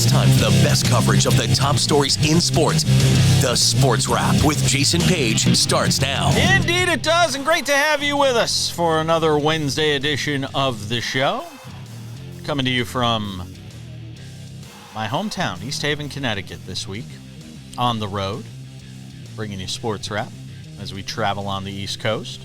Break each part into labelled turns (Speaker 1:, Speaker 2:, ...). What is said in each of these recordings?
Speaker 1: time for the best coverage of the top stories in sports. The Sports Wrap with Jason Page starts now.
Speaker 2: Indeed it does, and great to have you with us for another Wednesday edition of the show. Coming to you from my hometown, East Haven, Connecticut this week. On the road, bringing you Sports Wrap as we travel on the East Coast.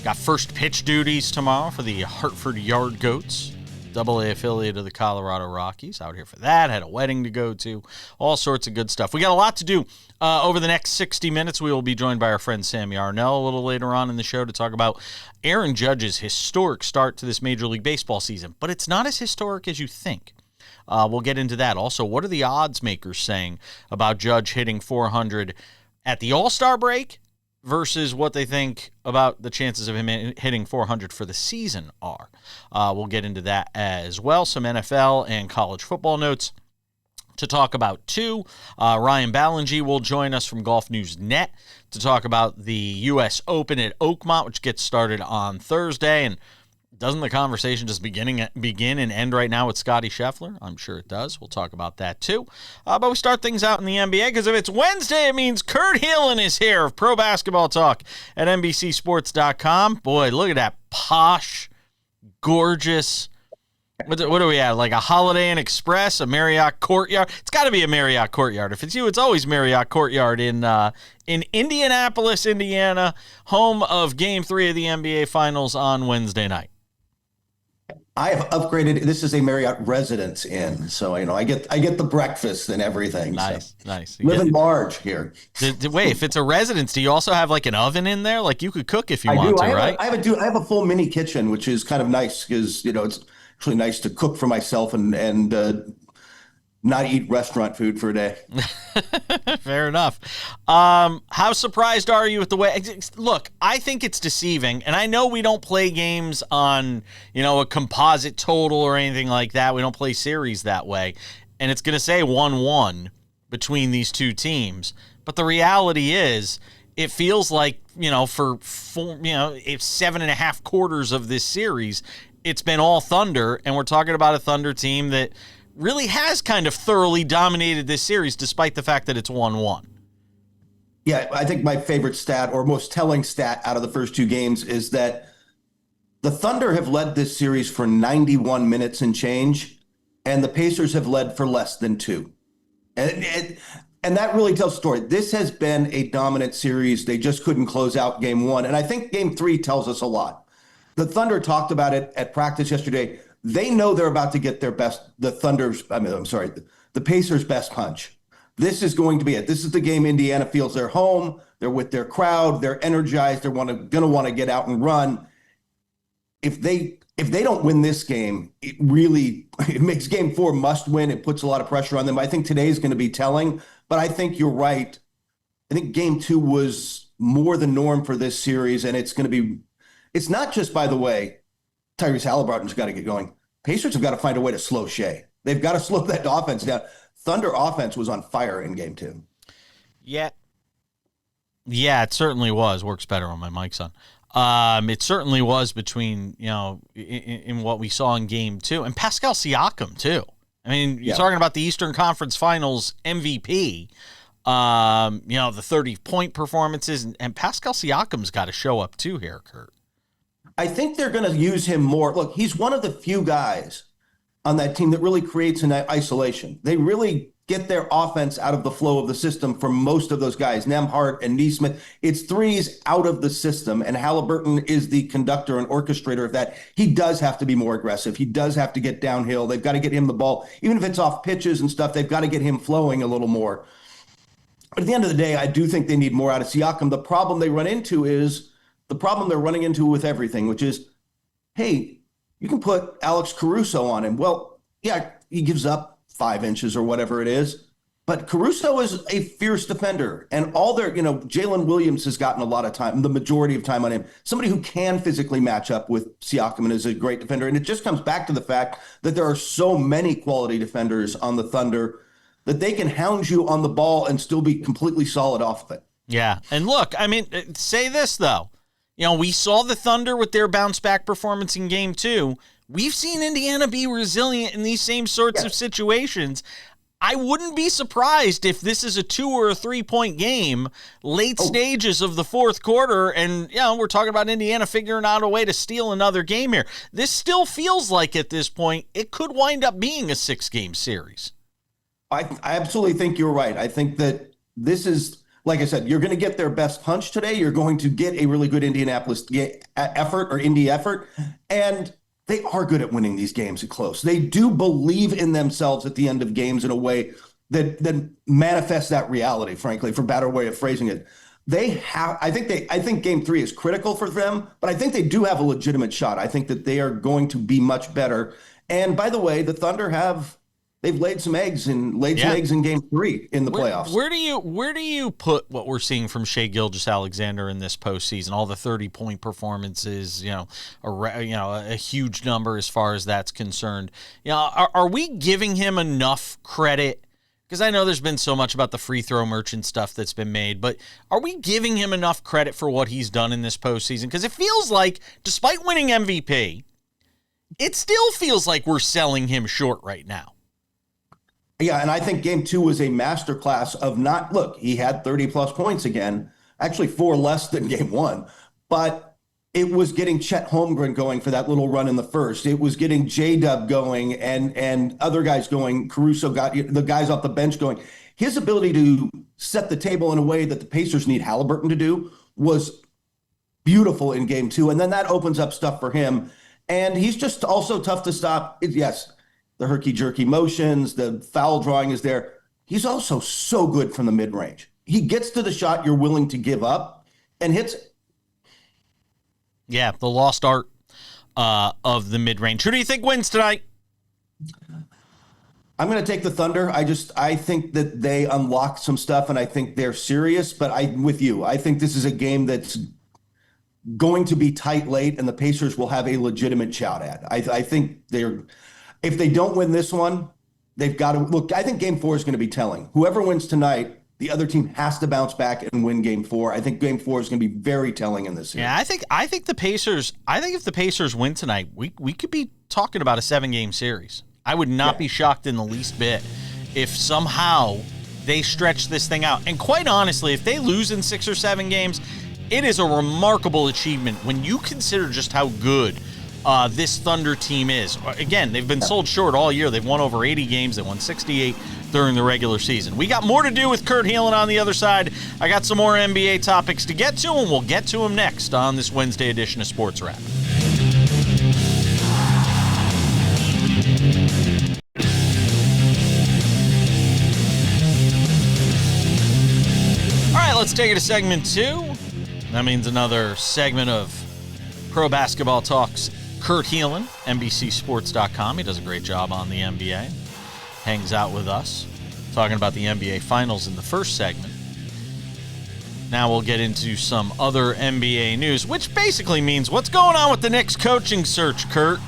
Speaker 2: Got first pitch duties tomorrow for the Hartford Yard Goats, AA affiliate of the Colorado Rockies. Out here for that. Had a wedding to go to. All sorts of good stuff. We got a lot to do over the next 60 minutes. We will be joined by our friend Sammy Arnell a little later on in the show to talk about Aaron Judge's historic start to this Major League Baseball season. But it's not as historic as you think. We'll get into that. Also, what are the odds makers saying about Judge hitting 400 at the All-Star break versus what they think about the chances of him hitting 400 for the season are. We'll get into that as well. Some NFL and college football notes to talk about too. Ryan Ballengee will join us from Golf News Net to talk about the U.S. Open at Oakmont, which gets started on Thursday. And doesn't the conversation just begin and end right now with Scottie Scheffler? I'm sure it does. We'll talk about that too. But we start things out in the NBA because if it's Wednesday, it means Kurt Helin is here of Pro Basketball Talk at NBCSports.com. Boy, look at that posh, gorgeous. What are we at? Like a Holiday Inn Express, a Marriott Courtyard? It's got to be a Marriott Courtyard. If it's you, it's always Marriott Courtyard in Indianapolis, Indiana, home of Game 3 of the NBA Finals on Wednesday night.
Speaker 3: I have upgraded. This is a Marriott Residence Inn, so I get the breakfast and everything.
Speaker 2: Nice,
Speaker 3: so.
Speaker 2: Nice.
Speaker 3: Living large here.
Speaker 2: Wait, if it's a residence, do you also have like an oven in there? Like you could cook if you want to, right?
Speaker 3: I have a full mini kitchen, which is kind of nice because it's actually nice to cook for myself and not eat restaurant food for a day.
Speaker 2: Fair enough. How surprised are you with the way? Look, I think it's deceiving, and I know we don't play games on, a composite total or anything like that. We don't play series that way, and it's going to say 1-1 between these two teams. But the reality is, it feels like for 7.5 quarters of this series, it's been all Thunder, and we're talking about a Thunder team that really has kind of thoroughly dominated this series despite the fact that it's 1-1.
Speaker 3: Yeah, I think my favorite stat or most telling stat out of the first two games is that the Thunder have led this series for 91 minutes and change, and the Pacers have led for less than 2. And that really tells the story. This has been a dominant series. They just couldn't close out game 1. And I think game 3 tells us a lot. The Thunder talked about it at practice yesterday. They know they're about to get the Pacers' best punch. This is going to be it. This is the game Indiana feels they're home. They're with their crowd. They're energized. They're going to want to get out and run. If they don't win this game, it makes game 4 must win. It puts a lot of pressure on them. I think today is going to be telling, but I think you're right. I think game 2 was more the norm for this series, and it's not just, by the way, Tyrese Halliburton's got to get going. Pacers have got to find a way to slow Shea. They've got to slow that offense down. Thunder offense was on fire in game 2.
Speaker 2: Yeah, it certainly was. Works better on my mic's on. It certainly was between, in what we saw in game 2. And Pascal Siakam, too. I mean, you're talking about the Eastern Conference Finals MVP, the 30-point performances. And Pascal Siakam's got to show up, too, here, Kurt.
Speaker 3: I think they're going to use him more. Look, he's one of the few guys on that team that really creates an isolation. They really get their offense out of the flow of the system for most of those guys, Nembhard and Nesmith. It's threes out of the system, and Halliburton is the conductor and orchestrator of that. He does have to be more aggressive. He does have to get downhill. They've got to get him the ball. Even if it's off pitches and stuff, they've got to get him flowing a little more. But at the end of the day, I do think they need more out of Siakam. The problem they run into is the problem they're running into with everything, which is, hey, you can put Alex Caruso on him. Well, yeah, he gives up 5 inches or whatever it is, but Caruso is a fierce defender. And Jalen Williams has gotten a lot of time, the majority of time on him. Somebody who can physically match up with Siakam and is a great defender. And it just comes back to the fact that there are so many quality defenders on the Thunder that they can hound you on the ball and still be completely solid off of it.
Speaker 2: Yeah. And look, I mean, say this, though. We saw the Thunder with their bounce-back performance in Game 2 we've seen Indiana be resilient in these same sorts of situations. I wouldn't be surprised if this is a 2 or a 3-point game, late stages of the fourth quarter, and we're talking about Indiana figuring out a way to steal another game here. This still feels like at this point it could wind up being a 6-game series.
Speaker 3: I absolutely think you're right. I think that this is, like I said, you're going to get their best punch today. You're going to get a really good Indianapolis effort or Indy effort, and they are good at winning these games close. They do believe in themselves at the end of games in a way that manifests that reality, frankly, for a better way of phrasing it. I think game 3 is critical for them, but I think they do have a legitimate shot. I think that they are going to be much better. And by the way, the Thunder they've laid some eggs in game 3 in the playoffs.
Speaker 2: Where do you put what we're seeing from Shai Gilgeous-Alexander in this postseason? All the 30-point performances, a huge number as far as that's concerned. Are we giving him enough credit? Because I know there's been so much about the free throw merchant stuff that's been made, but are we giving him enough credit for what he's done in this postseason? Because it feels like, despite winning MVP, it still feels like we're selling him short right now.
Speaker 3: Yeah, and I think game 2 was a masterclass of he had 30-plus points again, actually 4 less than game 1, but it was getting Chet Holmgren going for that little run in the first. It was getting J-Dub going and other guys going. Caruso got the guys off the bench going. His ability to set the table in a way that the Pacers need Halliburton to do was beautiful in game 2, and then that opens up stuff for him, and he's just also tough to stop. Yes. The herky-jerky motions, the foul drawing is there. He's also so good from the mid-range. He gets to the shot you're willing to give up and hits it.
Speaker 2: Yeah, the lost art of the mid-range. Who do you think wins tonight?
Speaker 3: I'm going to take the Thunder. I think that they unlock some stuff, and I think they're serious, but I'm with you. I think this is a game that's going to be tight late, and the Pacers will have a legitimate shot at. I think if they don't win this one, they've got to look. I think game 4 is going to be telling. Whoever wins tonight, the other team has to bounce back and win game 4. I think game 4 is going to be very telling in this series.
Speaker 2: Yeah, I think the Pacers. I think if the Pacers win tonight, we could be talking about a 7-game series. I would not be shocked in the least bit if somehow they stretch this thing out. And quite honestly, if they lose in 6 or 7 games, it is a remarkable achievement when you consider just how good this Thunder team is. Again, they've been sold short all year. They've won over 80 games. They won 68 during the regular season. We got more to do with Kurt Helin on the other side. I got some more NBA topics to get to, and we'll get to them next on this Wednesday edition of Sports Wrap. All right, let's take it to segment 2. That means another segment of Pro Basketball Talks. Kurt Helin, NBCSports.com. He does a great job on the NBA. Hangs out with us, talking about the NBA Finals in the first segment. Now we'll get into some other NBA news, which basically means what's going on with the Knicks coaching search, Kurt?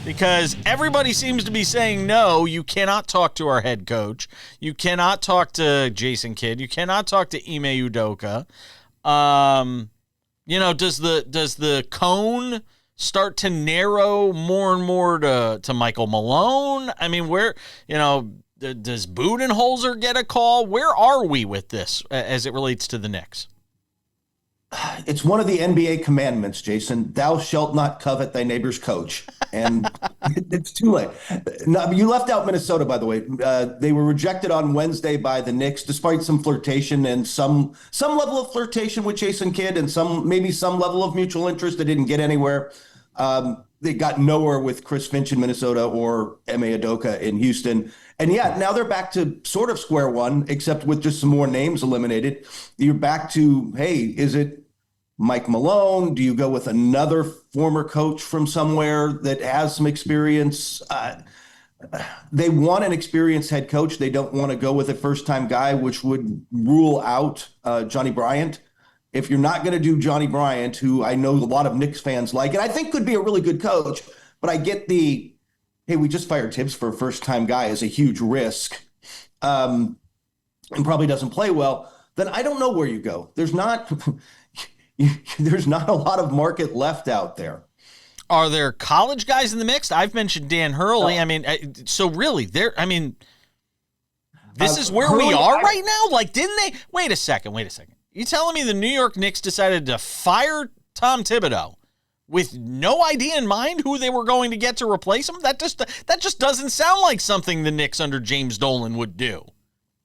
Speaker 2: Because everybody seems to be saying, no, you cannot talk to our head coach. You cannot talk to Jason Kidd. You cannot talk to Ime Udoka. Does the cone start to narrow more and more to Michael Malone? I mean, does Budenholzer get a call? Where are we with this as it relates to the Knicks?
Speaker 3: It's one of the NBA commandments, Jason. Thou shalt not covet thy neighbor's coach. And it's too late. No, you left out Minnesota, by the way. They were rejected on Wednesday by the Knicks, despite some flirtation and some level of flirtation with Jason Kidd and maybe some level of mutual interest that didn't get anywhere. They got nowhere with Chris Finch in Minnesota or Ime Udoka in Houston. And now they're back to sort of square one, except with just some more names eliminated. You're back to, hey, is it Mike Malone? Do you go with another former coach from somewhere that has some experience? They want an experienced head coach. They don't want to go with a first-time guy, which would rule out Johnny Bryant. If you're not going to do Johnny Bryant, who I know a lot of Knicks fans like, and I think could be a really good coach, but I get the, hey, we just fired Tibbs for a first-time guy is a huge risk and probably doesn't play well, then I don't know where you go. There's not a lot of market left out there.
Speaker 2: Are there college guys in the mix? I've mentioned Dan Hurley. I mean, so really, this is where we are right now? Like, didn't they? Wait a second. You telling me the New York Knicks decided to fire Tom Thibodeau with no idea in mind who they were going to get to replace him? That just doesn't sound like something the Knicks under James Dolan would do.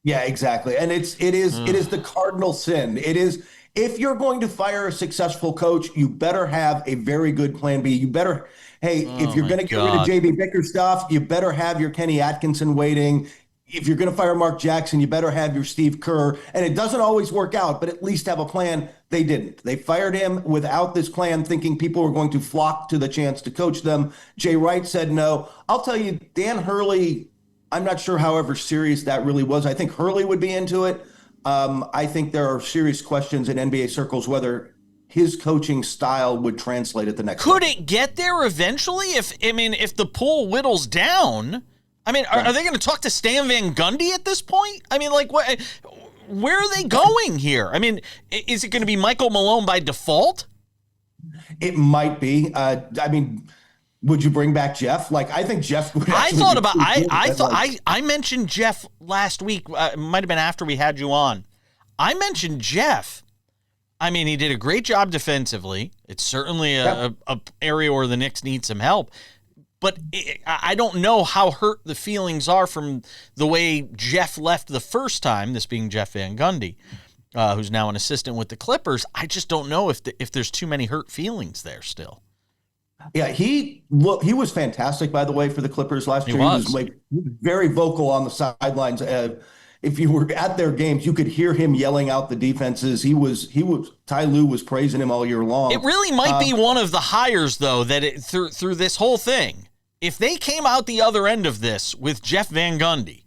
Speaker 3: Yeah, exactly. And it is the cardinal sin. It is, if you're going to fire a successful coach, you better have a very good plan B. You better, if you're going to get rid of JB Bickerstaff, you better have your Kenny Atkinson waiting. If you're going to fire Mark Jackson, you better have your Steve Kerr. And it doesn't always work out, but at least have a plan. They didn't. They fired him without this plan, thinking people were going to flock to the chance to coach them. Jay Wright said no. I'll tell you, Dan Hurley, I'm not sure however serious that really was. I think Hurley would be into it. I think there are serious questions in NBA circles whether his coaching style would translate at the next
Speaker 2: level. Could
Speaker 3: level.
Speaker 2: it get there eventually? If the pool whittles down, are they going to talk to Stan Van Gundy at this point? I mean, like, what? Where are they going here? I mean, is it going to be Michael Malone by default?
Speaker 3: It might be. Would you bring back Jeff? Like, I think Jeff would.
Speaker 2: I mentioned Jeff last week. It might have been after we had you on. I mentioned Jeff. I mean, he did a great job defensively. It's certainly a area where the Knicks need some help. But I don't know how hurt the feelings are from the way Jeff left the first time, this being Jeff Van Gundy, who's now an assistant with the Clippers. I just don't know if there's too many hurt feelings there still.
Speaker 3: Yeah, he was fantastic, by the way, for the Clippers last year. He was like very vocal on the sidelines. If you were at their games, you could hear him yelling out the defenses. Ty Lue was praising him all year long.
Speaker 2: It really might be one of the hires, though, that through this whole thing, if they came out the other end of this with Jeff Van Gundy,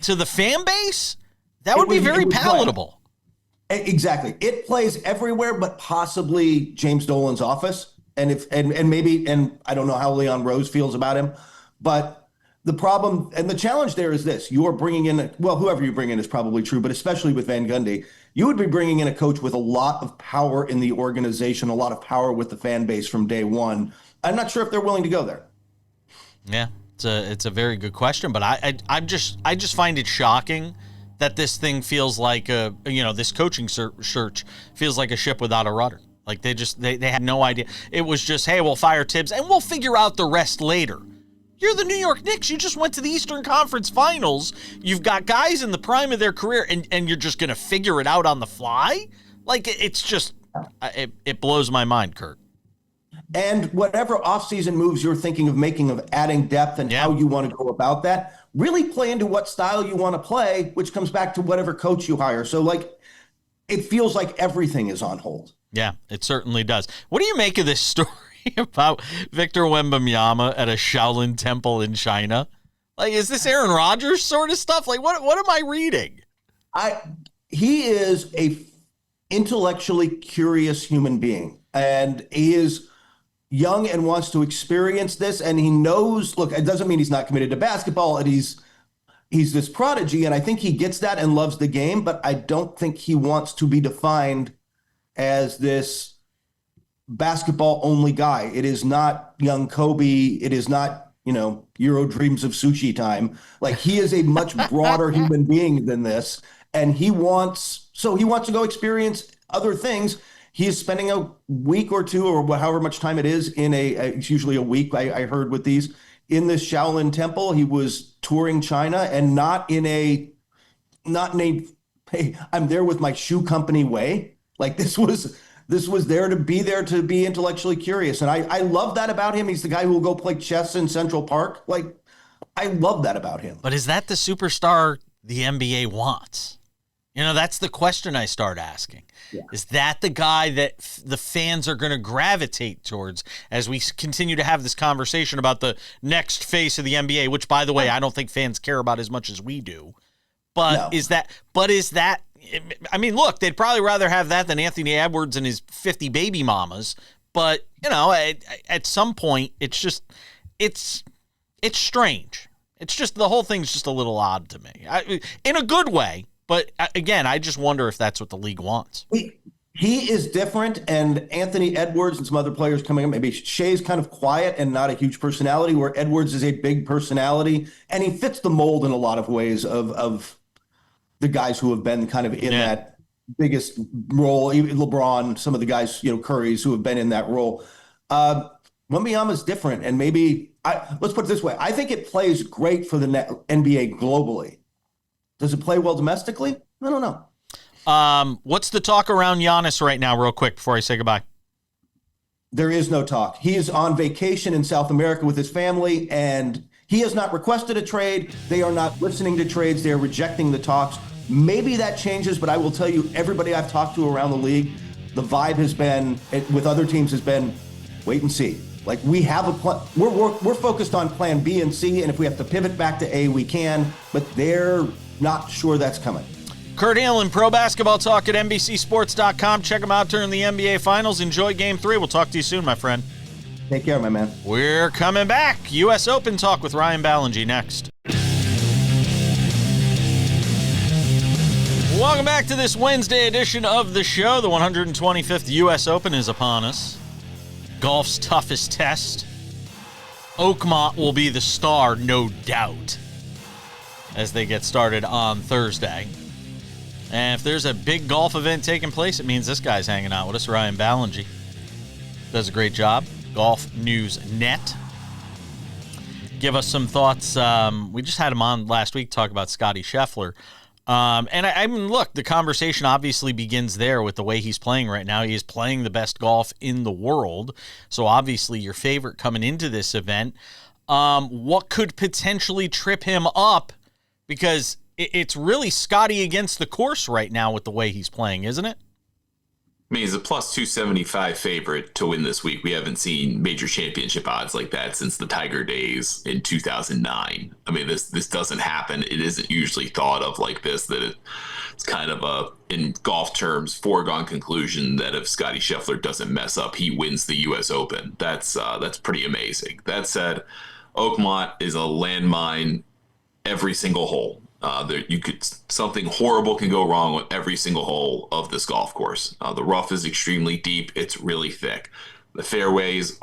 Speaker 2: to the fan base, that would be very palatable.
Speaker 3: Exactly. It plays everywhere, but possibly James Dolan's office. And maybe I don't know how Leon Rose feels about him, but the problem and the challenge there is this: you are bringing in, whoever you bring in is probably true, but especially with Van Gundy, you would be bringing in a coach with a lot of power in the organization, a lot of power with the fan base from day one. I'm not sure if they're willing to go there.
Speaker 2: Yeah, it's a very good question, but I just find it shocking that this thing feels like this coaching search feels like a ship without a rudder. Like they had no idea. It was just, hey, we'll fire Tibbs and we'll figure out the rest later. You're the New York Knicks. You just went to the Eastern Conference Finals. You've got guys in the prime of their career, and you're just going to figure it out on the fly? Like, it's just, it blows my mind, Kurt.
Speaker 3: And whatever offseason moves you're thinking of making, of adding depth and how you want to go about that, really play into what style you want to play, which comes back to whatever coach you hire. So, it feels like everything is on hold.
Speaker 2: Yeah, it certainly does. What do you make of this story about Victor Wembanyama at a Shaolin temple in China? Like, is this Aaron Rodgers sort of stuff? Like, what am I reading?
Speaker 3: He is a intellectually curious human being, and he is young and wants to experience this, and he knows, look, it doesn't mean he's not committed to basketball, and he's this prodigy, and I think he gets that and loves the game, but I don't think he wants to be defined as this basketball only guy. It is not young Kobe. It is not, Euro dreams of sushi time. Like, he is a much broader human being than this. And he wants to go experience other things. He is spending a week or two or however much time it is it's usually a week. I heard with these in this Shaolin temple. He was touring China and not in a, hey, I'm there with my shoe company way. Like, this was there to be intellectually curious. And I love that about him. He's the guy who will go play chess in Central Park. Like, I love that about him.
Speaker 2: But is that the superstar the NBA wants? That's the question I start asking. Yeah. Is that the guy that the fans are going to gravitate towards as we continue to have this conversation about the next face of the NBA, which, by the way, I don't think fans care about as much as we do. But no. Is that I mean, look, they'd probably rather have that than Anthony Edwards and his 50 baby mamas. But, at some point, it's strange. It's just, the whole thing's just a little odd to me. In a good way. But, again, I just wonder if that's what the league wants.
Speaker 3: He is different, and Anthony Edwards and some other players coming up. Maybe Shea's kind of quiet and not a huge personality, where Edwards is a big personality, and he fits the mold in a lot of ways of the guys who have been kind of in that biggest role. Even LeBron, some of the guys, Curry's who have been in that role. Wembanyama's different, and maybe let's put it this way: I think it plays great for the NBA globally. Does it play well domestically? I don't know.
Speaker 2: What's the talk around Giannis right now, real quick, before I say goodbye?
Speaker 3: There is no talk. He is on vacation in South America with his family, and he has not requested a trade. They are not listening to trades. They are rejecting the talks. Maybe that changes, but I will tell you, everybody I've talked to around the league, the vibe has been, with other teams, has been wait and see. Like, we have a plan. We're focused on plan B and C, and if we have to pivot back to A, we can, but they're not sure that's coming.
Speaker 2: Kurt Helin, Pro Basketball Talk at NBCSports.com. Check them out during the NBA Finals. Enjoy Game 3. We'll talk to you soon, my friend.
Speaker 3: Take care, my man.
Speaker 2: We're coming back. U.S. Open Talk with Ryan Ballengee next. Welcome back to this Wednesday edition of the show. The 125th U.S. Open is upon us. Golf's toughest test. Oakmont will be the star, no doubt, as they get started on Thursday. And if there's a big golf event taking place, it means this guy's hanging out with us, Ryan Ballengee. Does a great job. Golf News Net. Give us some thoughts. We just had him on last week to talk about Scottie Scheffler. And I mean, look, the conversation obviously begins there with the way he's playing right now. He is playing the best golf in the world. So obviously your favorite coming into this event. What could potentially trip him up? Because it's really Scottie against the course right now with the way he's playing, isn't it?
Speaker 4: I mean, he's a plus 275 favorite to win this week. We haven't seen major championship odds like that since the Tiger days in 2009. I mean, this doesn't happen. It isn't usually thought of like this, that it's kind of a, in golf terms, foregone conclusion that if Scottie Scheffler doesn't mess up, he wins the U.S. Open. That's pretty amazing. That said, Oakmont is a landmine every single hole. Something horrible can go wrong with every single hole of this golf course. The rough is extremely deep. It's really thick. The fairways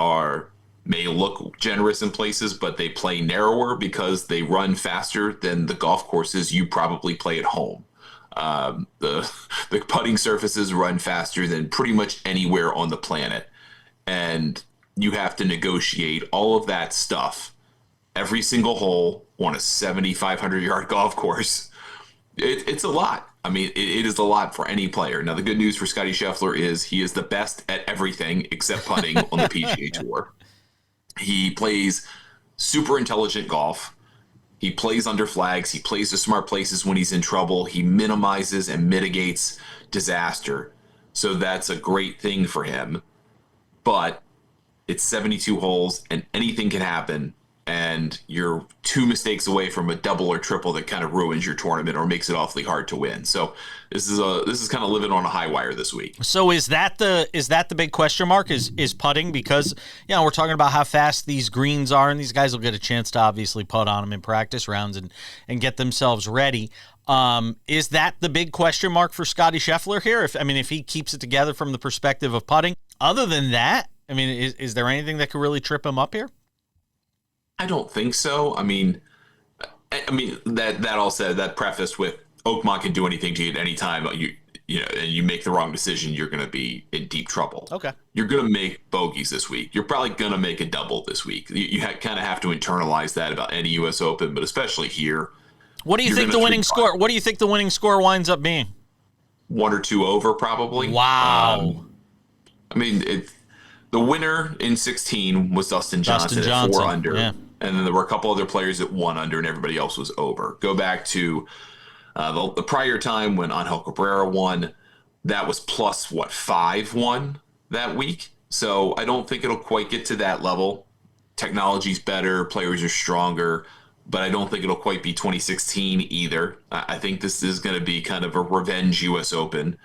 Speaker 4: may look generous in places, but they play narrower because they run faster than the golf courses you probably play at home. The putting surfaces run faster than pretty much anywhere on the planet. And you have to negotiate all of that stuff every single hole on a 7,500-yard golf course. It's a lot. I mean, it is a lot for any player. Now, the good news for Scottie Scheffler is he is the best at everything except putting on the PGA Tour. He plays super intelligent golf. He plays under flags. He plays the smart places when he's in trouble. He minimizes and mitigates disaster. So that's a great thing for him. But it's 72 holes, and anything can happen. And you're 2 mistakes away from a double or triple that kind of ruins your tournament or makes it awfully hard to win. So this is kind of living on a high wire this week.
Speaker 2: So is that the big question mark? Is putting? Because we're talking about how fast these greens are, and these guys will get a chance to obviously putt on them in practice rounds and get themselves ready. Is that the big question mark for Scottie Scheffler here? If he keeps it together from the perspective of putting. Other than that, is there anything that could really trip him up here?
Speaker 4: I don't think so. I mean, that all said, that prefaced with Oakmont can do anything to you at any time. And you make the wrong decision, you're going to be in deep trouble.
Speaker 2: Okay.
Speaker 4: You're going to make bogeys this week. You're probably going to make a double this week. You kind of have to internalize that about any U.S. Open, but especially here.
Speaker 2: What do you think the winning score? What do you think the winning score winds up being?
Speaker 4: 1 or 2 over, probably.
Speaker 2: Wow.
Speaker 4: The winner in 16 was Dustin Johnson at 4 under. Yeah. And then there were a couple other players at 1 under, and everybody else was over. Go back to the prior time when Angel Cabrera won. That was plus, 5-1 that week. So I don't think it'll quite get to that level. Technology's better. Players are stronger. But I don't think it'll quite be 2016 either. I think this is going to be kind of a revenge U.S. Open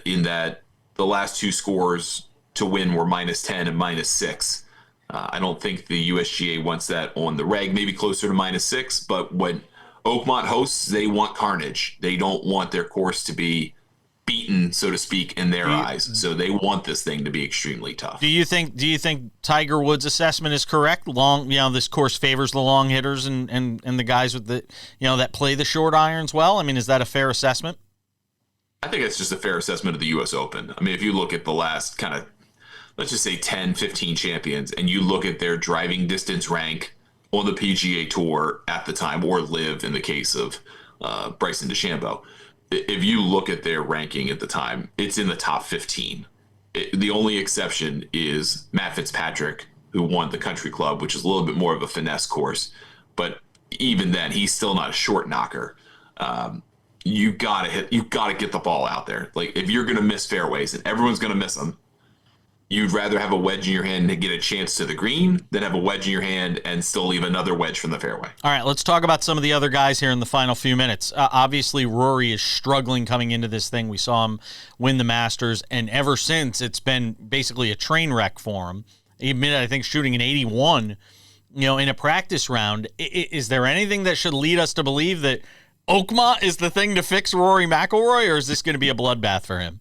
Speaker 4: in that the last 2 scores to win were -10 and -6. I don't think the USGA wants that on the reg, maybe closer to -6, but when Oakmont hosts, they want carnage. They don't want their course to be beaten, so to speak, in their eyes. So they want this thing to be extremely tough.
Speaker 2: Do you think Tiger Woods' assessment is correct? This course favors the long hitters and the guys with the, that play the short irons well. I mean, is that a fair assessment?
Speaker 4: I think it's just a fair assessment of the U.S. Open. I mean, if you look at the last kind of, let's just say 10, 15 champions, and you look at their driving distance rank on the PGA Tour at the time, or LIV in the case of Bryson DeChambeau, if you look at their ranking at the time, it's in the top 15. The only exception is Matt Fitzpatrick, who won the Country Club, which is a little bit more of a finesse course. But even then, he's still not a short knocker. You gotta get the ball out there. Like, if you're gonna miss fairways, and everyone's gonna miss them, you'd rather have a wedge in your hand and get a chance to the green than have a wedge in your hand and still leave another wedge from the fairway.
Speaker 2: All right, let's talk about some of the other guys here in the final few minutes. Obviously, Rory is struggling coming into this thing. We saw him win the Masters, and ever since, it's been basically a train wreck for him. He admitted, I think, shooting an 81, in a practice round. Is there anything that should lead us to believe that Oakmont is the thing to fix Rory McIlroy, or is this going to be a bloodbath for him?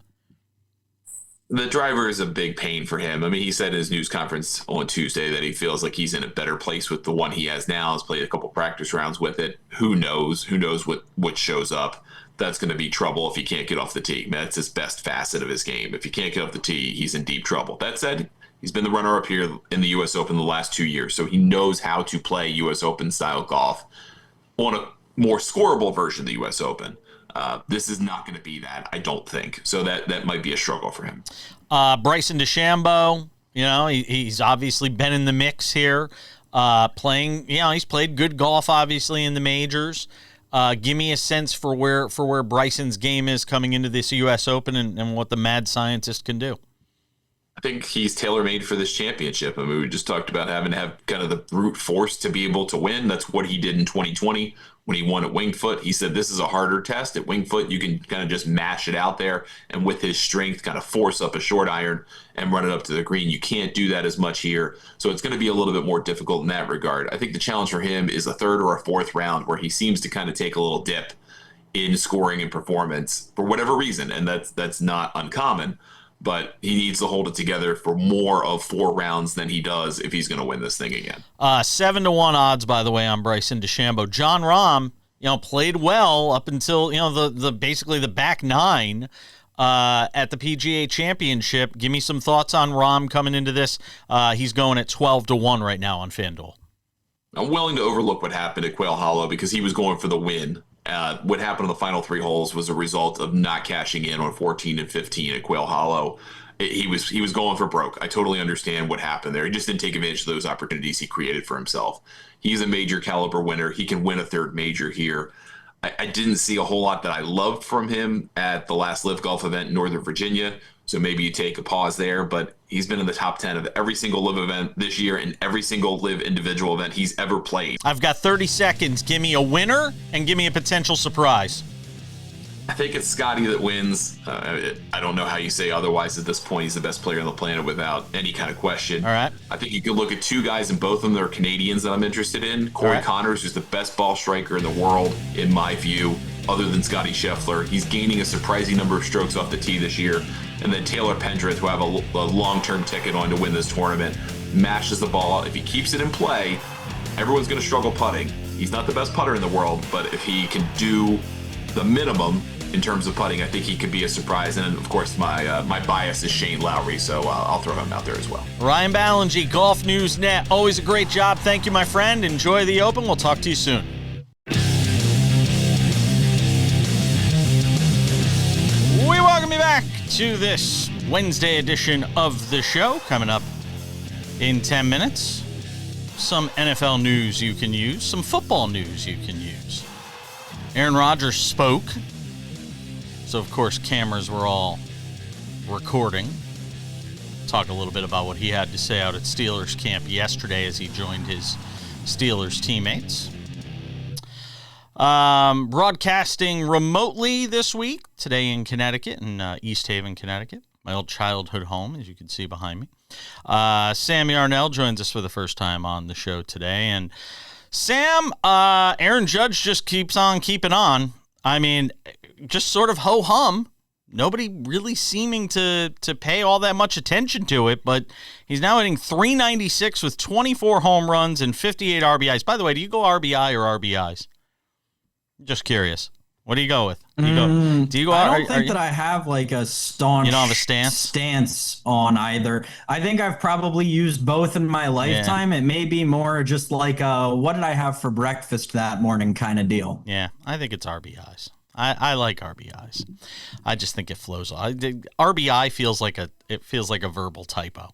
Speaker 4: The driver is a big pain for him. I mean, he said in his news conference on Tuesday that he feels like he's in a better place with the one he has now. He's played a couple practice rounds with it. Who knows? Who knows what shows up? That's going to be trouble if he can't get off the tee. That's his best facet of his game. If he can't get off the tee, he's in deep trouble. That said, he's been the runner-up here in the U.S. Open the last 2 years, so he knows how to play U.S. Open-style golf on a more scoreable version of the U.S. Open. This is not going to be that, I don't think. So that might be a struggle for him.
Speaker 2: Bryson DeChambeau, he's obviously been in the mix here, playing. He's played good golf, obviously, in the majors. Give me a sense for where Bryson's game is coming into this U.S. Open and what the mad scientist can do.
Speaker 4: I think he's tailor-made for this championship. I mean, we just talked about having to have kind of the brute force to be able to win. That's what he did in 2020 when he won at Winged Foot. He said this is a harder test. At Winged Foot, you can kind of just mash it out there and with his strength kind of force up a short iron and run it up to the green. You can't do that as much here. So it's going to be a little bit more difficult in that regard. I think the challenge for him is a third or a fourth round where he seems to kind of take a little dip in scoring and performance for whatever reason, and that's not uncommon. But he needs to hold it together for more of 4 rounds than he does if he's going to win this thing again. 7-1 odds, by the way, on Bryson DeChambeau. John Rahm, played well up until the basically the back 9 at the PGA Championship. Give me some thoughts on Rahm coming into this. He's going at 12-1 right now on FanDuel. I'm willing to overlook what happened at Quail Hollow because he was going for the win. What happened on the final 3 holes was a result of not cashing in on 14 and 15 at Quail Hollow. He was going for broke. I totally understand what happened there. He just didn't take advantage of those opportunities he created for himself. He's a major caliber winner. He can win a third major here. I didn't see a whole lot that I loved from him at the last LIV Golf event in Northern Virginia. So maybe you take a pause there, but he's been in the top 10 of every single LIV event this year and every single LIV individual event he's ever played.
Speaker 2: I've got 30 seconds. Give me a winner and give me a potential surprise.
Speaker 4: I think it's Scottie that wins. I don't know how you say otherwise at this point. He's the best player on the planet without any kind of question.
Speaker 2: All right.
Speaker 4: I think you can look at 2 guys, and both of them that are Canadians that I'm interested in. Corey Connors, who's the best ball striker in the world, in my view, other than Scottie Scheffler. He's gaining a surprising number of strokes off the tee this year. And then Taylor Pendrith, who have a long-term ticket on to win this tournament, mashes the ball. If he keeps it in play, everyone's going to struggle putting. He's not the best putter in the world, but if he can do the minimum in terms of putting, I think he could be a surprise. And of course, my bias is Shane Lowry, so I'll throw him out there as well.
Speaker 2: Ryan Ballengee, Golf News Net. Always a great job. Thank you, my friend. Enjoy the Open. We'll talk to you soon. We welcome you back to this Wednesday edition of the show. Coming up in 10 minutes, some NFL news you can use, some football news you can use. Aaron Rodgers spoke. So, of course, cameras were all recording. Talk a little bit about what he had to say out at Steelers camp yesterday as he joined his Steelers teammates. Broadcasting remotely this week, today in Connecticut, in East Haven, Connecticut, my old childhood home, as you can see behind me. Sam Yarnell joins us for the first time on the show today. And Sam, Aaron Judge just keeps on keeping on. I mean, just sort of ho-hum nobody really seeming to pay all that much attention to it, but he's now hitting .396 with 24 home runs and 58 RBIs. By the way, do you go RBI or RBIs? Just curious. What do you go with? Do you go?
Speaker 5: I don't think that I have like a staunch.
Speaker 2: You don't have a stance
Speaker 5: on either. I think I've probably used both in my lifetime. Yeah. It may be more just like what did I have for breakfast that morning kind of deal.
Speaker 2: Yeah, I think it's RBIs. I like RBIs. I just think it flows. RBI feels like a verbal typo.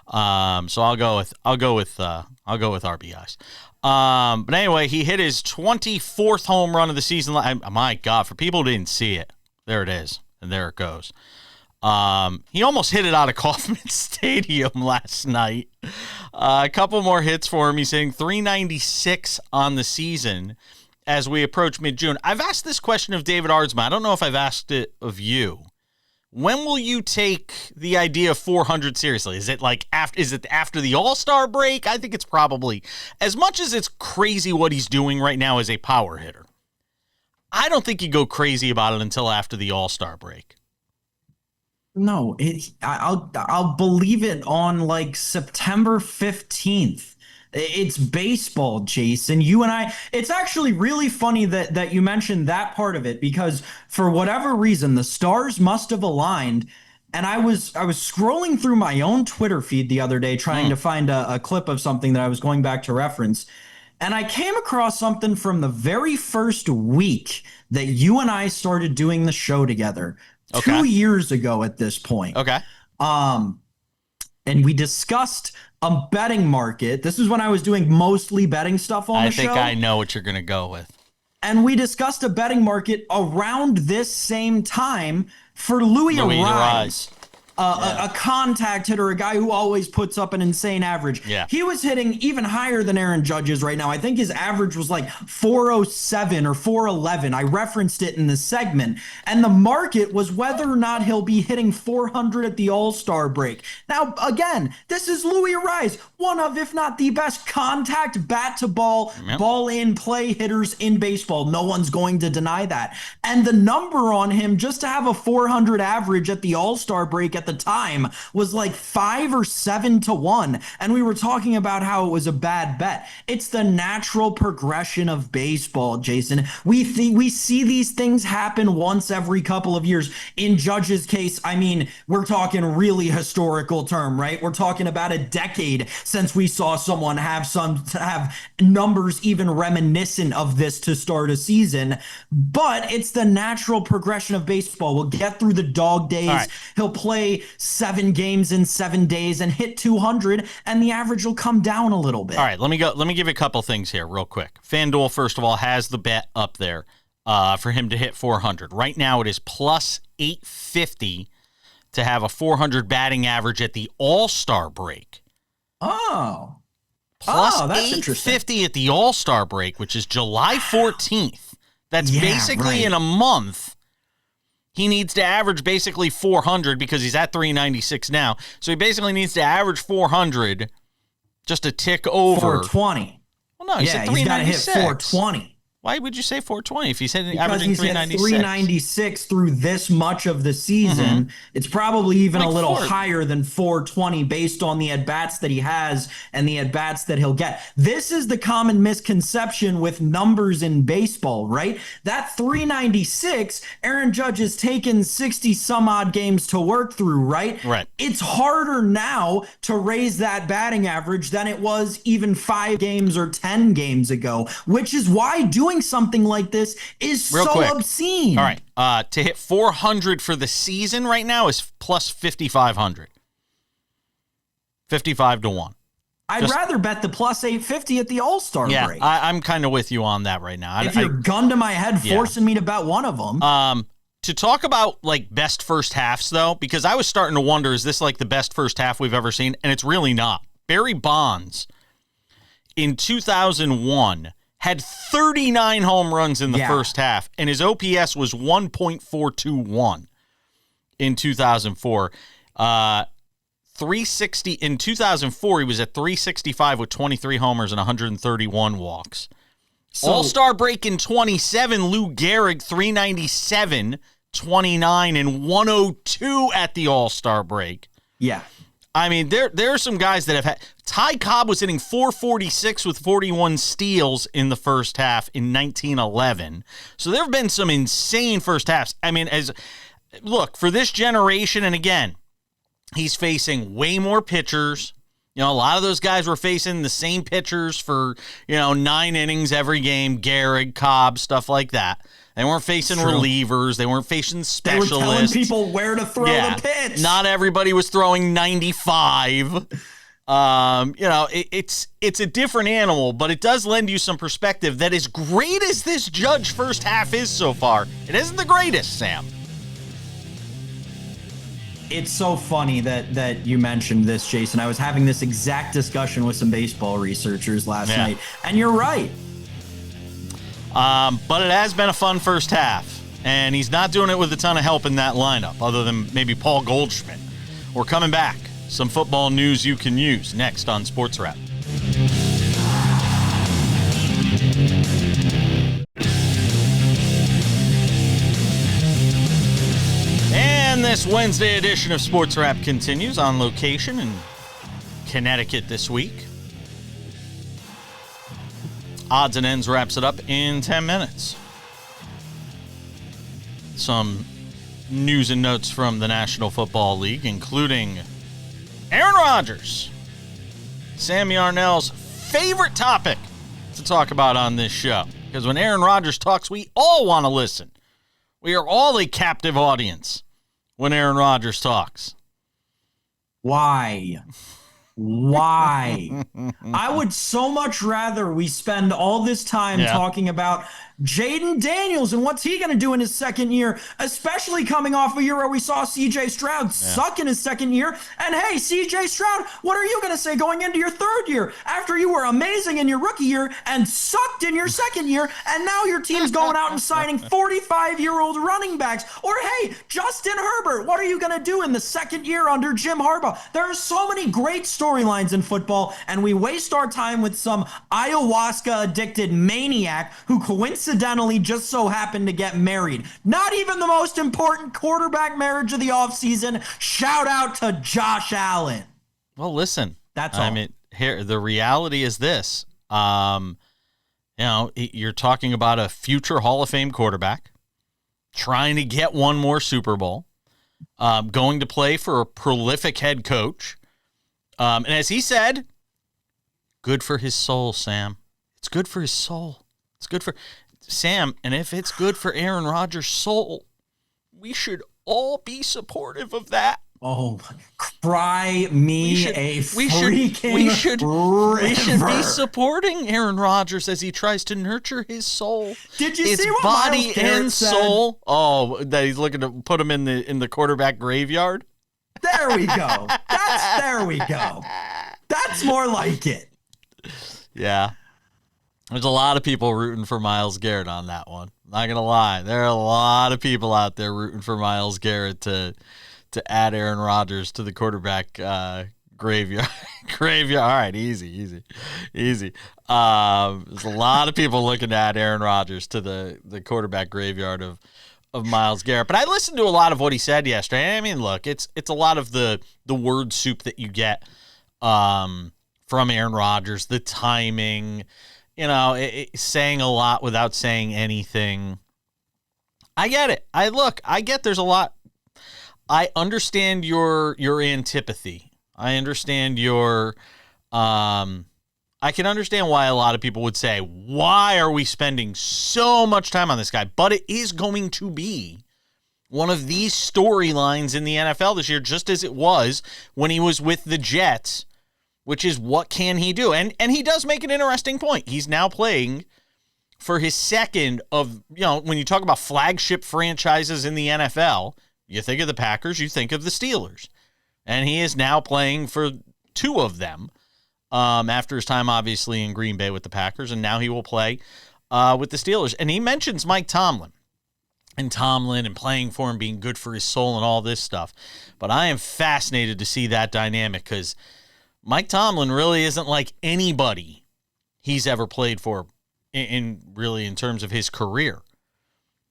Speaker 2: So I'll go with RBIs. But anyway, he hit his 24th home run of the season. My God, for people who didn't see it, there it is, and there it goes. He almost hit it out of Kauffman Stadium last night. A couple more hits for him. He's hitting .396 on the season as we approach mid-June. I've asked this question of David Ardsma. I don't know if I've asked it of you. When will you take the idea of 400 seriously? Is it after the All-Star break? I think it's probably, as much as it's crazy what he's doing right now as a power hitter, I don't think you go crazy about it until after the All-Star break.
Speaker 5: No, I'll believe it on like September 15th. It's baseball, Jason. You and I, it's actually really funny that you mentioned that part of it, because for whatever reason, the stars must have aligned. And I was scrolling through my own Twitter feed the other day trying to find a clip of something that I was going back to reference. And I came across something from the very first week that you and I started doing the show together. Okay. 2 years ago at this point.
Speaker 2: Okay.
Speaker 5: And we discussed a betting market. This is when I was doing mostly betting stuff on the show.
Speaker 2: I think I know what you're going to go with.
Speaker 5: And we discussed a betting market around this same time for Louis Arise. A contact hitter, a guy who always puts up an insane average.
Speaker 2: Yeah.
Speaker 5: He was hitting even higher than Aaron Judge's right now. I think his average was like 407 or 411. I referenced it in the segment. And the market was whether or not he'll be hitting 400 at the All-Star break. Now, again, this is Louis Arise, one of, if not the best contact bat-to-ball, ball-in-play hitters in baseball. No one's going to deny that. And the number on him, just to have a 400 average at the All-Star break at the time, was like 5 or 7 to 1, and we were talking about how it was a bad bet. It's the natural progression of baseball, Jason. We see these things happen once every couple of years. In Judge's case, I mean, we're talking really historical term, right? We're talking about a decade since we saw someone have numbers even reminiscent of this to start a season. But it's the natural progression of baseball. We'll get through the dog days. Right. He'll play 7 games in 7 days and hit 200, and the average will come down a little bit.
Speaker 2: All right, let me give you a couple things here real quick. FanDuel, first of all, has the bet up there for him to hit 400. Right now it is plus 850 to have a 400 batting average at the All-Star break.
Speaker 5: Oh.
Speaker 2: Plus
Speaker 5: that's
Speaker 2: 850 at the All-Star break, which is July 14th. That's basically in a month. He needs to average basically 400 because he's at 396 now. So he basically needs to average 400 just a tick over.
Speaker 5: 420.
Speaker 2: Well, no, he's at 396.
Speaker 5: He's got to hit 420.
Speaker 2: Why would you say 420 if he's averaging 396?
Speaker 5: Because he's at 396 through this much of the season. Mm-hmm. It's probably even a little higher than 420 based on the at-bats that he has and the at-bats that he'll get. This is the common misconception with numbers in baseball, right? That 396, Aaron Judge has taken 60-some-odd games to work through, right?
Speaker 2: Right.
Speaker 5: It's harder now to raise that batting average than it was even 5 games or 10 games ago, which is why doing something like this is obscene.
Speaker 2: All right. To hit 400 for the season right now is plus 5,500. 55 to 1.
Speaker 5: I'd rather bet the plus 850 at the All-Star break.
Speaker 2: Yeah, I'm kind of with you on that right now.
Speaker 5: If you're gun to my head forcing me to bet one of them.
Speaker 2: To talk about like best first halves though, because I was starting to wonder, is this like the best first half we've ever seen? And it's really not. Barry Bonds in 2001 had 39 home runs in the first half, and his OPS was 1.421 in 2004. 360 in 2004, he was at 365 with 23 homers and 131 walks. All-Star break in 27, Lou Gehrig, 397, 29 and 102 at the All-Star break.
Speaker 5: Yeah.
Speaker 2: I mean, there are some guys that have had. Ty Cobb was hitting 446 with 41 steals in the first half in 1911. So there have been some insane first halves. I mean, look, for this generation, and again, he's facing way more pitchers. You know, a lot of those guys were facing the same pitchers for, 9 innings every game, Gehrig, Cobb, stuff like that. They weren't facing relievers. They weren't facing specialists.
Speaker 5: They were telling people where to throw the pitch.
Speaker 2: Not everybody was throwing 95. It's a different animal, but it does lend you some perspective that as great as this Judge first half is so far, it isn't the greatest, Sam.
Speaker 5: It's so funny that you mentioned this, Jason. I was having this exact discussion with some baseball researchers last night, and you're right.
Speaker 2: But it has been a fun first half, and he's not doing it with a ton of help in that lineup, other than maybe Paul Goldschmidt. We're coming back. Some football news you can use next on Sports Wrap. And this Wednesday edition of Sports Wrap continues on location in Connecticut this week. Odds and Ends wraps it up in 10 minutes. Some news and notes from the National Football League, including Aaron Rodgers, Sam Yarnell's favorite topic to talk about on this show. Because when Aaron Rodgers talks, we all want to listen. We are all a captive audience when Aaron Rodgers talks.
Speaker 5: Why? I would so much rather we spend all this time talking about Jaden Daniels and what's he going to do in his second year, especially coming off a year where we saw C.J. Stroud suck in his second year. And hey, C.J. Stroud, what are you going to say going into your third year after you were amazing in your rookie year and sucked in your second year, and now your team's going out and signing 45-year-old running backs? Or hey, Justin Herbert, what are you going to do in the second year under Jim Harbaugh? There are so many great storylines in football, and we waste our time with some ayahuasca-addicted maniac who coincidentally just so happened to get married. Not even the most important quarterback marriage of the offseason. Shout out to Josh Allen.
Speaker 2: Well, listen.
Speaker 5: That's all.
Speaker 2: I mean, here the reality is this. You're talking about a future Hall of Fame quarterback trying to get one more Super Bowl, going to play for a prolific head coach. And as he said, good for his soul, Sam. It's good for his soul. It's good for Sam. And if it's good for Aaron Rodgers' soul, we should all be supportive of that.
Speaker 5: Oh, cry me a freaking
Speaker 2: we should
Speaker 5: river.
Speaker 2: be supporting Aaron Rodgers as he tries to nurture his soul.
Speaker 5: Did you
Speaker 2: his
Speaker 5: see what
Speaker 2: body
Speaker 5: Myles Garrett
Speaker 2: and
Speaker 5: said?
Speaker 2: soul? Oh, that he's looking to put him in the quarterback graveyard.
Speaker 5: There we go. There we go. That's more like it.
Speaker 2: Yeah. There's a lot of people rooting for Myles Garrett on that one. Not going to lie. There are a lot of people out there rooting for Myles Garrett to add Aaron Rodgers to the quarterback graveyard. Graveyard. All right, easy. There's a lot of people looking to add Aaron Rodgers to the quarterback graveyard of Myles Garrett. But I listened to a lot of what he said yesterday. I mean, look, it's a lot of the word soup that you get from Aaron Rodgers, the timing, saying a lot without saying anything. I get it. I get there's a lot. I understand your antipathy. I understand I can understand why a lot of people would say, why are we spending so much time on this guy? But it is going to be one of these storylines in the NFL this year, just as it was when he was with the Jets, which is what can he do? And he does make an interesting point. He's now playing for his second of, when you talk about flagship franchises in the NFL, you think of the Packers, you think of the Steelers. And he is now playing for two of them after his time, obviously, in Green Bay with the Packers. And now he will play with the Steelers. And he mentions Mike Tomlin and playing for him being good for his soul and all this stuff. But I am fascinated to see that dynamic because Mike Tomlin really isn't like anybody he's ever played for in terms of his career.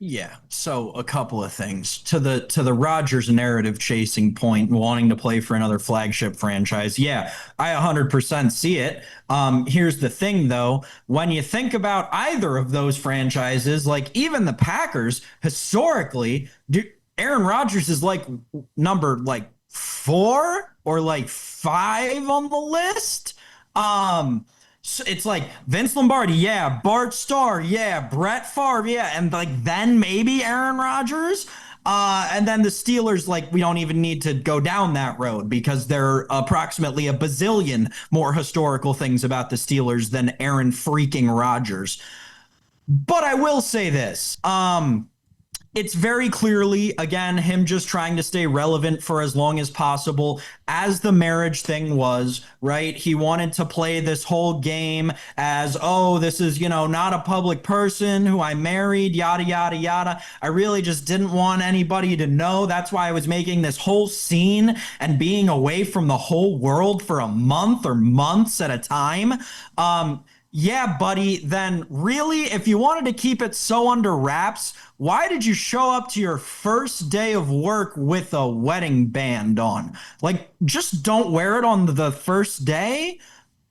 Speaker 5: Yeah. So a couple of things to the Rodgers narrative chasing point, wanting to play for another flagship franchise. Yeah, I 100% see it. Here's the thing though, when you think about either of those franchises, like even the Packers, historically, Aaron Rodgers is like number like 4 or like 5 on the list. So it's like Vince Lombardi, yeah, Bart Starr, yeah, Brett Favre, yeah, and like then maybe Aaron Rodgers. And then the Steelers, like, we don't even need to go down that road because there are approximately a bazillion more historical things about the Steelers than Aaron freaking Rodgers. But I will say this. It's very clearly, again, him just trying to stay relevant for as long as possible, as the marriage thing was, right? He wanted to play this whole game as, oh, this is, not a public person who I married, yada, yada, yada. I really just didn't want anybody to know. That's why I was making this whole scene and being away from the whole world for a month or months at a time. Yeah, buddy, then really, if you wanted to keep it so under wraps, why did you show up to your first day of work with a wedding band on? Like, just don't wear it on the first day.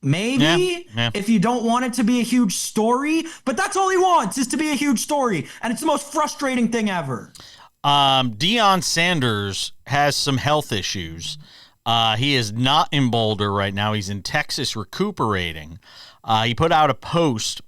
Speaker 5: Maybe if you don't want it to be a huge story, but that's all he wants is to be a huge story. And it's the most frustrating thing ever.
Speaker 2: Deion Sanders has some health issues. He is not in Boulder right now. He's in Texas recuperating. He put out a post.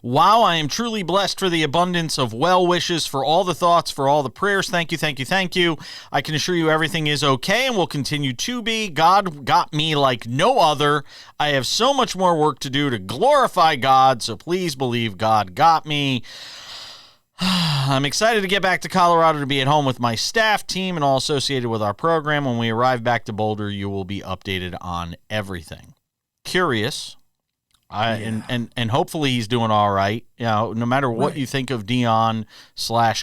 Speaker 2: Wow, I am truly blessed for the abundance of well wishes, for all the thoughts, for all the prayers. Thank you, thank you, thank you. I can assure you everything is okay and will continue to be. God got me like no other. I have so much more work to do to glorify God, so please believe God got me. I'm excited to get back to Colorado to be at home with my staff, team, and all associated with our program. When we arrive back to Boulder, you will be updated on everything. Curious. And hopefully he's doing all right. No matter what you think of Deion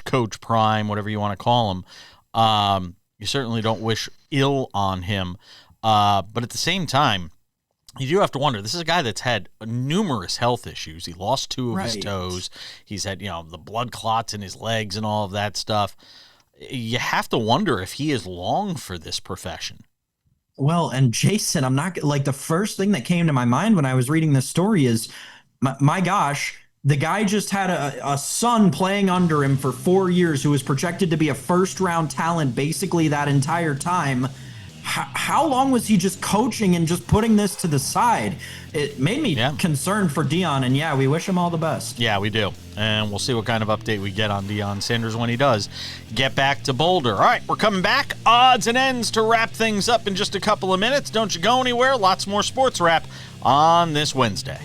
Speaker 2: / Coach Prime, whatever you want to call him, you certainly don't wish ill on him. But at the same time, you do have to wonder, this is a guy that's had numerous health issues. He lost 2 of his toes. He's had, the blood clots in his legs and all of that stuff. You have to wonder if he is long for this profession.
Speaker 5: Well, and Jason, I'm not like the first thing that came to my mind when I was reading this story is, my gosh, the guy just had a son playing under him for 4 years who was projected to be a first-round talent basically that entire time. How long was he just coaching and just putting this to the side? It made me concerned for Deion, and we wish him all the best. Yeah, we do. And we'll see what kind of update we get on Deion Sanders when he does get back to Boulder. All right, we're coming back. Odds and ends to wrap things up in just a couple of minutes. Don't you go anywhere. Lots more Sports Wrap on this Wednesday.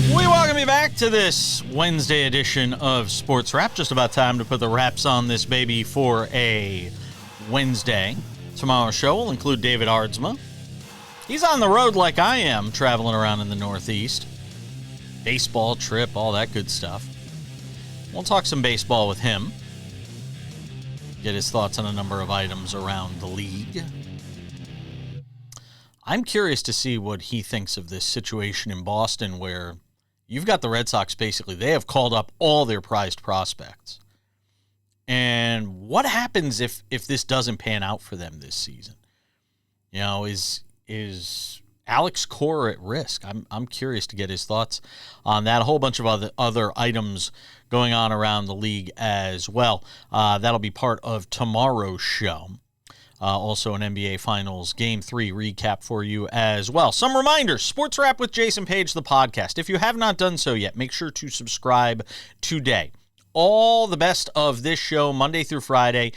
Speaker 5: We welcome you back to this Wednesday edition of Sports Wrap. Just about time to put the wraps on this baby for a Wednesday. Tomorrow's show will include David Aardsma. He's on the road like I am, traveling around in the Northeast. Baseball trip, all that good stuff. We'll talk some baseball with him. Get his thoughts on a number of items around the league. I'm curious to see what he thinks of this situation in Boston where you've got the Red Sox basically, they have called up all their prized prospects. And what happens if this doesn't pan out for them this season? Is Alex Cora at risk? I'm curious to get his thoughts on that. A whole bunch of other items going on around the league as well. That'll be part of tomorrow's show. Also an NBA Finals Game 3 recap for you as well. Some reminders, Sports Wrap with Jason Page, the podcast. If you have not done so yet, make sure to subscribe today. All the best of this show, Monday through Friday,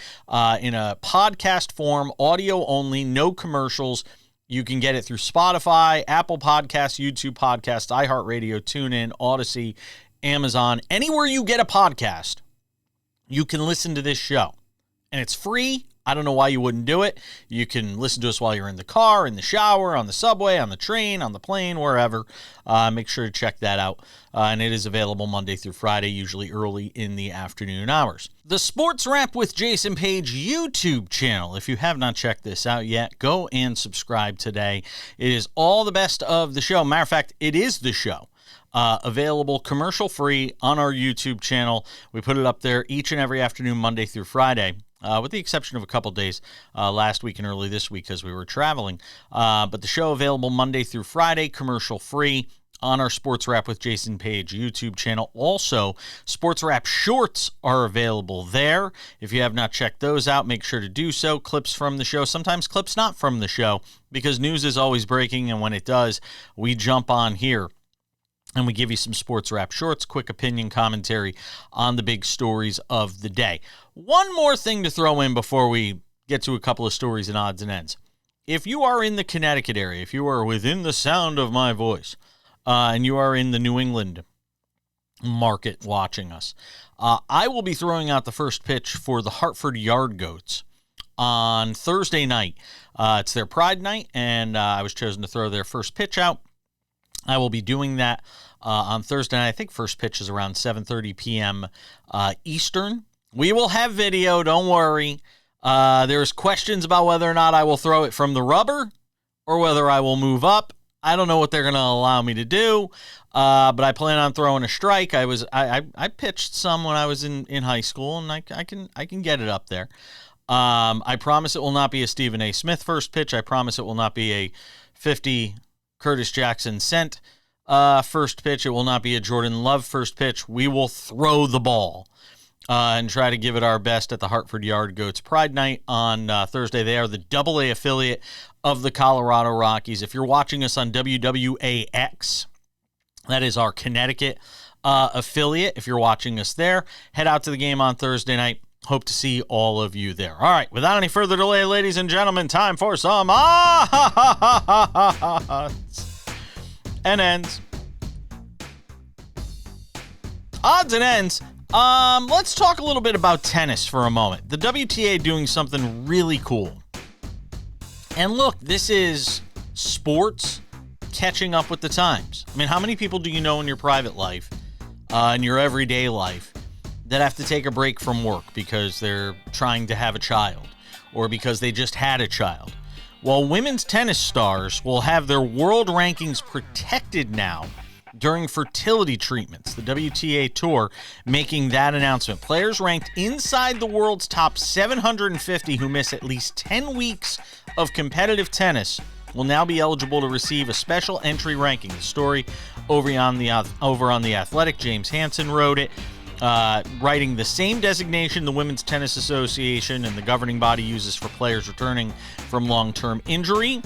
Speaker 5: in a podcast form, audio only, no commercials. You can get it through Spotify, Apple Podcasts, YouTube Podcasts, iHeartRadio, TuneIn, Odyssey, Amazon. Anywhere you get a podcast, you can listen to this show. And it's free.
Speaker 2: I don't know why you wouldn't do it. You can listen to us while you're in the car, in the shower, on the subway, on the train, on the plane, wherever. Make sure to check that out. And it is available Monday through Friday, usually early in the afternoon hours. The Sports Wrap with Jason Page YouTube channel. If you have not checked this out yet, go and subscribe today. It is all the best of the show. Matter of fact, it is the show. Available commercial-free on our YouTube channel. We put it up there each and every afternoon, Monday through Friday. With the exception of a couple days last week and early this week as we were traveling. But the show available Monday through Friday, commercial-free, on our Sports Wrap with Jason Page YouTube channel. Also, Sports Wrap shorts are available there. If you have not checked those out, make sure to do so. Clips from the show, sometimes clips not from the show, because news is always breaking, and when it does, we jump on here and we give you some Sports Wrap shorts, quick opinion commentary on the big stories of the day. One more thing to throw in before we get to a couple of stories and odds and ends. If you are in the Connecticut area, if you are within the sound of my voice, and you are in the New England market watching us, I will be throwing out the first pitch for the Hartford Yard Goats on Thursday night. It's their Pride night, and I was chosen to throw their first pitch out. I will be doing that on Thursday night. I think first pitch is around 7:30 p.m. Eastern. We will have video, don't worry. There's questions about whether or not I will throw it from the rubber or whether I will move up. I don't know what they're going to allow me to do, but I plan on throwing a strike. I pitched some when I was in high school, and I can get it up there. I promise it will not be a Stephen A. Smith first pitch. I promise it will not be a 50 Curtis Jackson sent first pitch. It will not be a Jordan Love first pitch. We will throw the ball and try to give it our best at the Hartford Yard Goats Pride Night on Thursday. They are the AA affiliate of the Colorado Rockies. If you're watching us on WWAX, that is our Connecticut affiliate. If you're watching us there, head out to the game on Thursday night. Hope to see all of you there. All right, without any further delay, ladies and gentlemen, time for some odds and ends. Odds and ends. Let's talk a little bit about tennis for a moment. The WTA doing something really cool. And look, this is sports catching up with the times. I mean, how many people do you know in your private life, in your everyday life, that have to take a break from work because they're trying to have a child or because they just had a child? Well, women's tennis stars will have their world rankings protected now during fertility treatments. The WTA Tour making that announcement. Players ranked inside the world's top 750 who miss at least 10 weeks of competitive tennis will now be eligible to receive a special entry ranking. The story over on the Athletic, James Hansen wrote it. Writing the same designation the Women's Tennis Association and the governing body uses for players returning from long-term injury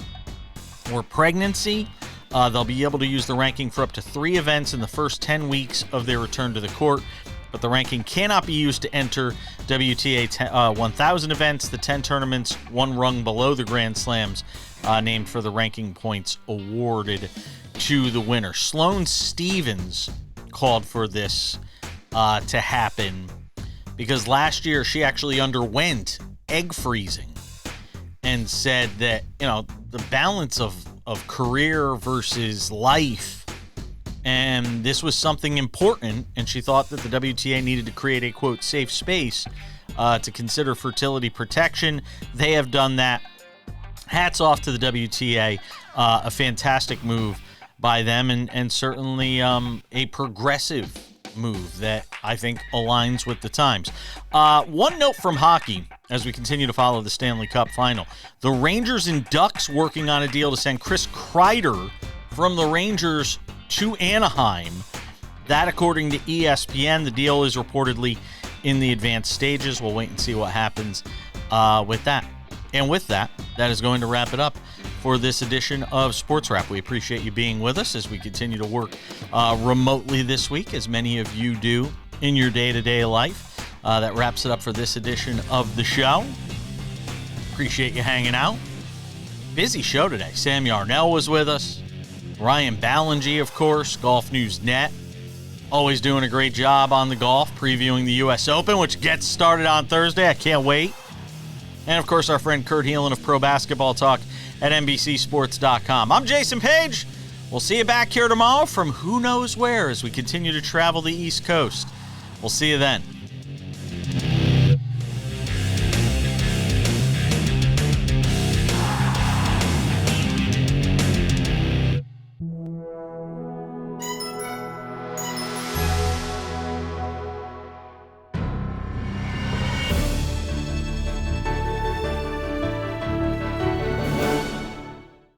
Speaker 2: or pregnancy. They'll be able to use the ranking for up to 3 events in the first 10 weeks of their return to the court, but the ranking cannot be used to enter WTA 1000 events, the 10 tournaments, one rung below the Grand Slams, named for the ranking points awarded to the winner. Sloane Stephens called for this to happen because last year she actually underwent egg freezing and said that, the balance of career versus life, and this was something important, and she thought that the WTA needed to create a, quote, safe space to consider fertility protection. They have done that. Hats off to the WTA. A fantastic move by them, and certainly a progressive move that I think aligns with the times. One note from hockey as we continue to follow the Stanley Cup final. The Rangers and Ducks working on a deal to send Chris Kreider from the Rangers to Anaheim. That, according to ESPN, the deal is reportedly in the advanced stages. We'll wait and see what happens with that. And with that, that is going to wrap it up for this edition of Sports Wrap. We appreciate you being with us as we continue to work remotely this week, as many of you do in your day-to-day life. That wraps it up for this edition of the show. Appreciate you hanging out. Busy show today. Sam Yarnell was with us. Ryan Ballengee, of course, Golf News Net. Always doing a great job on the golf, previewing the U.S. Open, which gets started on Thursday. I can't wait. And, of course, our friend Kurt Helin of Pro Basketball Talk at NBCSports.com. I'm Jason Page. We'll see you back here tomorrow from who knows where as we continue to travel the East Coast. We'll see you then.